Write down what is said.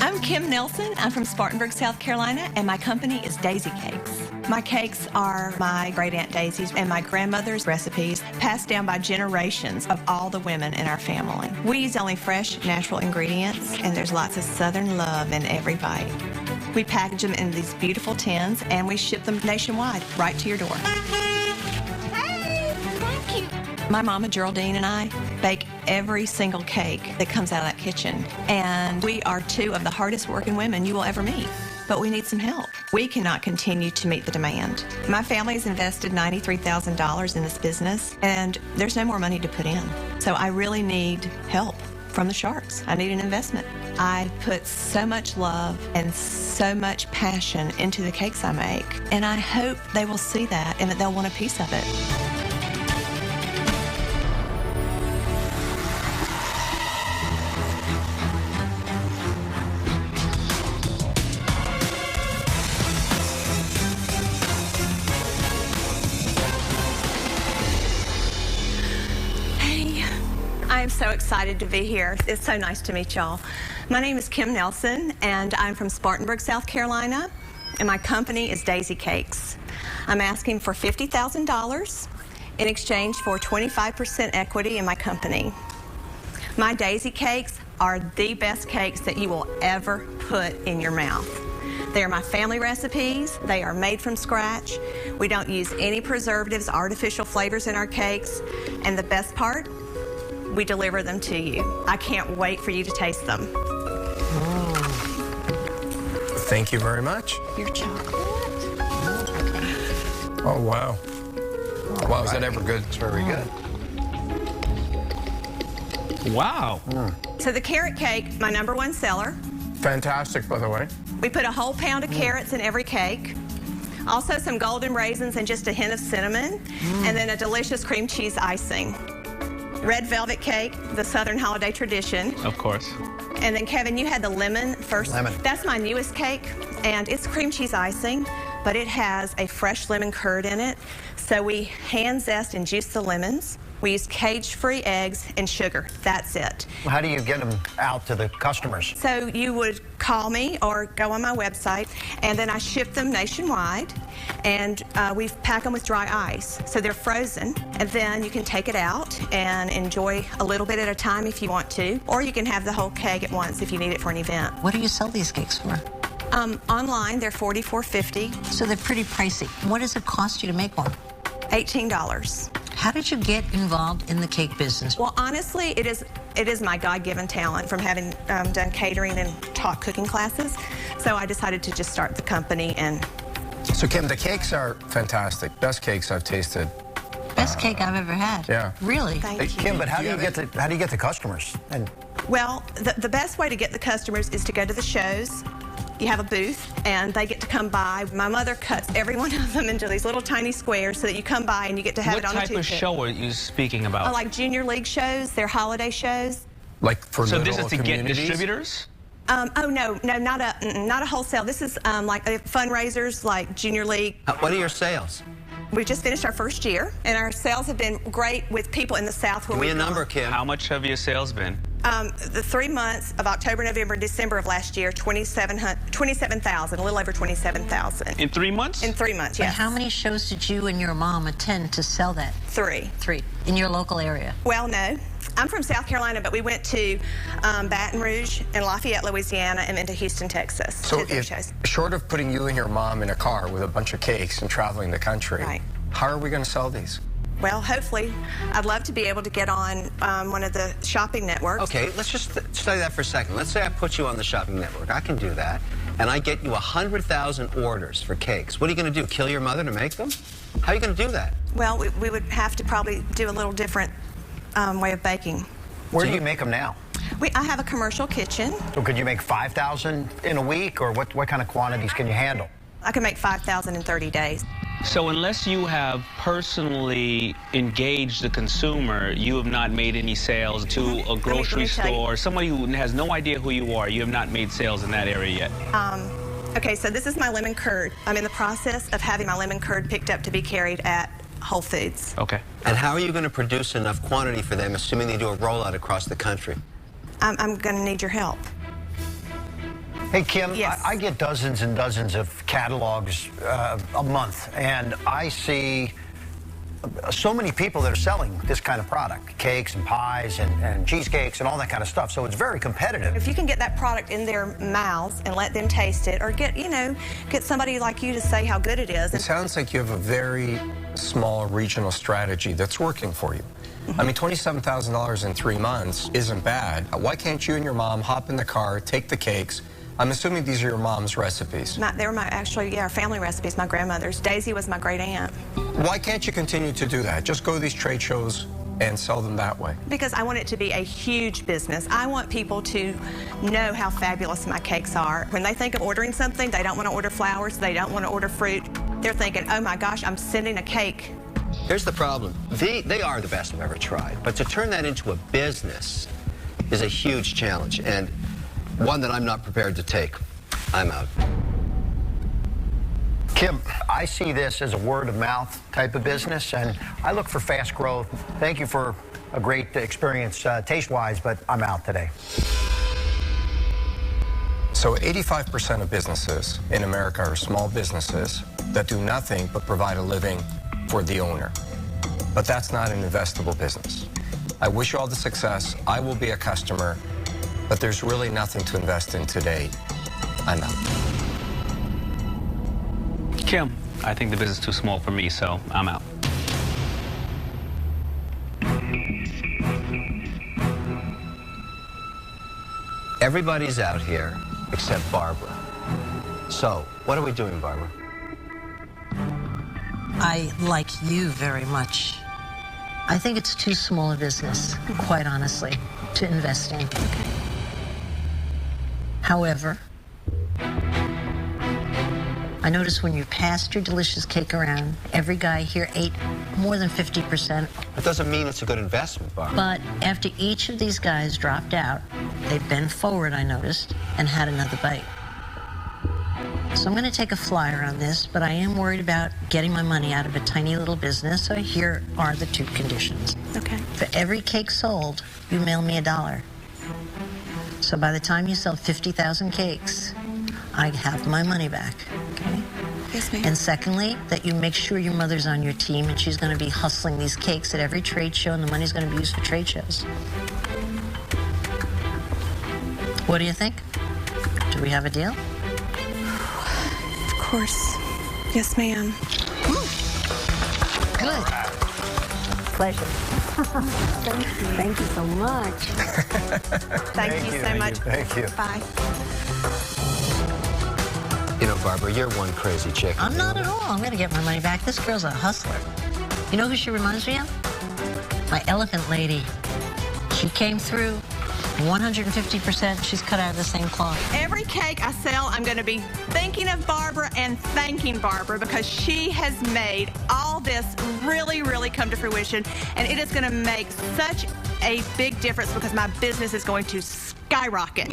I'm Kim Nelson. I'm from Spartanburg, South Carolina, and my company is Daisy Cakes. My cakes are my great Aunt Daisy's and my grandmother's recipes passed down by generations of all the women in our family. We use only fresh, natural ingredients, and there's lots of Southern love in every bite. We package them in these beautiful tins, and we ship them nationwide, right to your door. Hey, thank you. My mama, Geraldine, and I bake every single cake that comes out of that kitchen. And we are two of the hardest working women you will ever meet. But we need some help. We cannot continue to meet the demand. My family has invested $93,000 in this business, and there's no more money to put in. So I really need help from the Sharks. I need an investment. I put so much love and so much passion into the cakes I make, and I hope they will see that and that they'll want a piece of it. I am so excited to be here. It's so nice to meet y'all. My name is Kim Nelson, and I'm from Spartanburg, South Carolina, and my company is Daisy Cakes. I'm asking for $50,000 in exchange for 25% equity in my company. My Daisy Cakes are the best cakes that you will ever put in your mouth. They are my family recipes. They are made from scratch. We don't use any preservatives, artificial flavors in our cakes, and the best part, we deliver them to you. I can't wait for you to taste them. Thank you very much. Your chocolate. Oh, wow. Wow, is that ever good? It's very good. Wow. So the carrot cake, my #1 seller. Fantastic, by the way. We put a whole pound of carrots in every cake. Also some golden raisins and just a hint of cinnamon. And then a delicious cream cheese icing. Red velvet cake, the Southern holiday tradition. Of course. And then Kevin, you had the lemon first. Lemon. That's my newest cake, and it's cream cheese icing, but it has a fresh lemon curd in it. So we hand zest and juice the lemons. We use cage-free eggs and sugar. That's it. How do you get them out to the customers? So you would call me or go on my website, and then I ship them nationwide, and we pack them with dry ice. So they're frozen, and then you can take it out and enjoy a little bit at a time if you want to, or you can have the whole keg at once if you need it for an event. What do you sell these cakes for? Online, they're $44.50. So they're pretty pricey. What does it cost you to make one? $18. How did you get involved in the cake business? Well, honestly, it is my God-given talent from having done catering and taught cooking classes. So I decided to just start the company. And So, Kim, the cakes are fantastic. Best cakes I've tasted. Best cake I've ever had. Yeah. Really? thank you. Kim, but how do you get the customers? And Well, the best way to get the customers is to go to the shows. You have a booth, and they get to come by. My mother cuts every one of them into these little tiny squares so that you come by and you get to have What it on a type of toothpick. show are you speaking about? Like junior league shows, they're holiday shows. Like for So little this is to get communities? distributors? Oh no, not a wholesale. This is like fundraisers, like junior league. What are your sales? We just finished our first year, and our sales have been great with people in the South. Where Give me a we've number, gone. Kim. How much have your sales been? The 3 months of October, November, and December of last year, 27,000, a little over 27,000. In 3 months? In 3 months, And yes. how many shows did you and your mom attend to sell that? 3. 3. In your local area? Well, no. I'm from South Carolina, but we went to Baton Rouge and Lafayette, Louisiana, and then to Houston, Texas. So, to their if, shows. short of putting you and your mom in a car with a bunch of cakes and traveling the country, Right. how are we going to sell these? Well, hopefully, I'd love to be able to get on one of the shopping networks. Okay, let's just study that for a second. Let's say I put you on the shopping network. I can do that. And I get you 100,000 orders for cakes. What are you going to do, kill your mother to make them? How are you going to do that? Well, we would have to probably do a little different way of baking. where do you make them now? I have a commercial kitchen. So could you make 5,000 in a week, or what kind of quantities can you handle? I can make 5,000 in 30 days. So unless you have personally engaged the consumer, you have not made any sales to a grocery tell you. store, somebody who has no idea who you are. You have not made sales in that area yet. Okay, so this is my lemon curd. I'm in the process of having my lemon curd picked up to be carried at Whole Foods. Okay. And how are you going to produce enough quantity for them, assuming they do a rollout across the country? I'm going to need your help. Hey, Kim, Yes. I get dozens and dozens of catalogs a month, and I see so many people that are selling this kind of product, cakes and pies and cheesecakes and all that kind of stuff. So it's very competitive. If you can get that product in their mouths and let them taste it, or get somebody like you to say how good it is. It sounds like you have a very small regional strategy that's working for you. I mean, $27,000 in 3 months isn't bad. Why can't you and your mom hop in the car, take the cakes? I'm assuming these are your mom's recipes. They were our family recipes, my grandmother's. Daisy was my great aunt. Why can't you continue to do that? Just go to these trade shows and sell them that way. Because I want it to be a huge business. I want people to know how fabulous my cakes are. When they think of ordering something, they don't want to order flowers, they don't want to order fruit. They're thinking, oh my gosh, I'm sending a cake. Here's the problem. They are the best I've ever tried, but to turn that into a business is a huge challenge, and one that I'm not prepared to take. I'm out. Kim, I see this as a word-of-mouth type of business, and I look for fast growth. Thank you for a great experience taste-wise, but I'm out today. So 85% of businesses in America are small businesses that do nothing but provide a living for the owner. But that's not an investable business. I wish you all the success. I will be a customer, but there's really nothing to invest in today. I'm out. Kim, I think the business is too small for me, so I'm out. Everybody's out here except Barbara. So, what are we doing, Barbara? I like you very much. I think it's too small a business, quite honestly, to invest in. However, I noticed when you passed your delicious cake around, every guy here ate more than 50%. That doesn't mean it's a good investment, Barbara. But after each of these guys dropped out, they bent forward, I noticed, and had another bite. So I'm going to take a flyer on this, but I am worried about getting my money out of a tiny little business, so here are the 2 conditions. Okay. For every cake sold, you mail me $1. So by the time you sell 50,000 cakes, I have my money back, okay? Yes, ma'am. And secondly, that you make sure your mother's on your team and she's going to be hustling these cakes at every trade show, and the money's going to be used for trade shows. What do you think? Do we have a deal? Of course. Yes, ma'am. Good. Pleasure. Thank you so much. Thank you so much. Thank you. Bye. You know, Barbara, you're one crazy chick. I'm not at all. I'm going to get my money back. This girl's a hustler. You know who she reminds me of? My elephant lady. She came through 150%. She's cut out of the same cloth. Every cake I sell, I'm going to be thinking of Barbara and thanking Barbara, because she has made all this really, really come to fruition. And it is going to make such a big difference, because my business is going to skyrocket.